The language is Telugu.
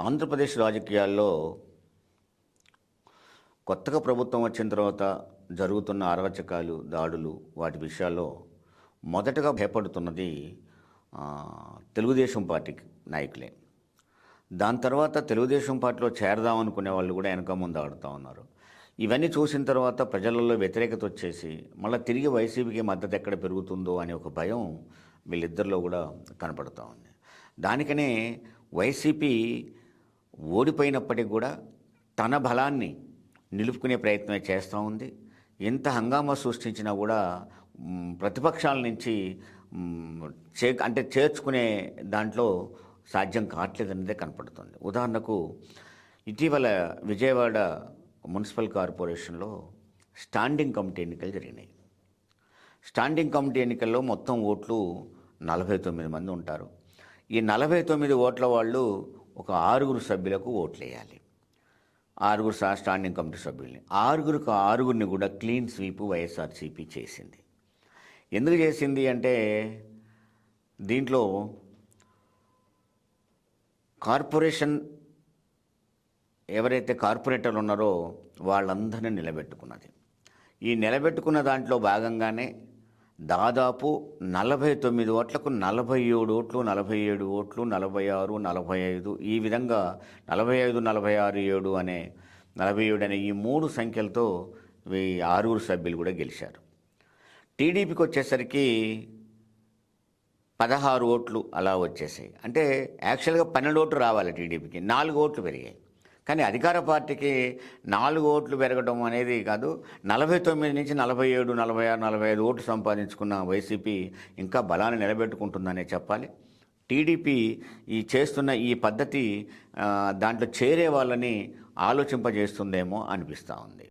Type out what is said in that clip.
ఆంధ్రప్రదేశ్ రాజకీయాల్లో కొత్తగా ప్రభుత్వం వచ్చిన తర్వాత జరుగుతున్న అరాచకాలు, దాడులు వాటి విషయాల్లో మొదటగా భయపడుతున్నది ఆ, తెలుగుదేశం పార్టీ నాయకులే. దాని తర్వాత తెలుగుదేశం పార్టీలో చేరదామనుకునే వాళ్ళు కూడా వెనక ముందు ఆడుతూ ఉన్నారు. ఇవన్నీ చూసిన తర్వాత ప్రజలలో వ్యతిరేకత వచ్చేసి మళ్ళీ తిరిగి వైసీపీకి మద్దతు ఎక్కడ పెరుగుతుందో అనే ఒక భయం వీళ్ళిద్దరిలో కూడా కనపడుతూ ఉంది. దానికనే వైసీపీ ఓడిపోయినప్పటికీ కూడా తన బలాన్ని నిలుపుకునే ప్రయత్నమే చేస్తూ ఉంది. ఎంత హంగామా సృష్టించినా కూడా ప్రతిపక్షాల నుంచి చేర్చుకునే దాంట్లో సాధ్యం కావట్లేదనేదే కనపడుతుంది. ఉదాహరణకు ఇటీవల విజయవాడ మున్సిపల్ కార్పొరేషన్లో స్టాండింగ్ కమిటీ ఎన్నికలు జరిగినాయి. స్టాండింగ్ కమిటీ ఎన్నికల్లో మొత్తం ఓట్లు 49 మంది ఉంటారు. ఈ 49 ఓట్ల వాళ్ళు ఒక 6 సభ్యులకు ఓట్లు వేయాలి. 6 స్టాండింగ్ కమిటీ సభ్యుల్ని, 6గురిని కూడా క్లీన్ స్వీప్ వైఎస్ఆర్సీపీ చేసింది. ఎందుకు చేసింది అంటే దీంట్లో కార్పొరేషన్ ఎవరైతే కార్పొరేటర్లు ఉన్నారో వాళ్ళందరినీ నిలబెట్టుకున్నది. ఈ నిలబెట్టుకున్న దాంట్లో భాగంగానే దాదాపు 49 ఓట్లకు 47 ఓట్లు, 47 ఓట్లు, 46, 45 ఈ విధంగా 45, 46, 7 అనే 47 అనే ఈ 3 సంఖ్యలతో ఈ 6 సభ్యులు కూడా గెలిచారు. టీడీపీకి వచ్చేసరికి 16 ఓట్లు అలా వచ్చేసాయి. అంటే యాక్చువల్గా 12 ఓట్లు రావాలి టీడీపీకి, 4 ఓట్లు పెరిగాయి. కానీ అధికార పార్టీకి 4 ఓట్లు పెరగడం అనేది కాదు, 49 నుంచి 47, 46, 45 ఓట్లు సంపాదించుకున్న వైసీపీ ఇంకా బలాన్ని నిలబెట్టుకుంటుందనే చెప్పాలి. టీడీపీ ఈ చేస్తున్న ఈ పద్ధతి దాంట్లో చేరే వాళ్ళని ఆలోచింపజేస్తుందేమో అనిపిస్తూ ఉంది.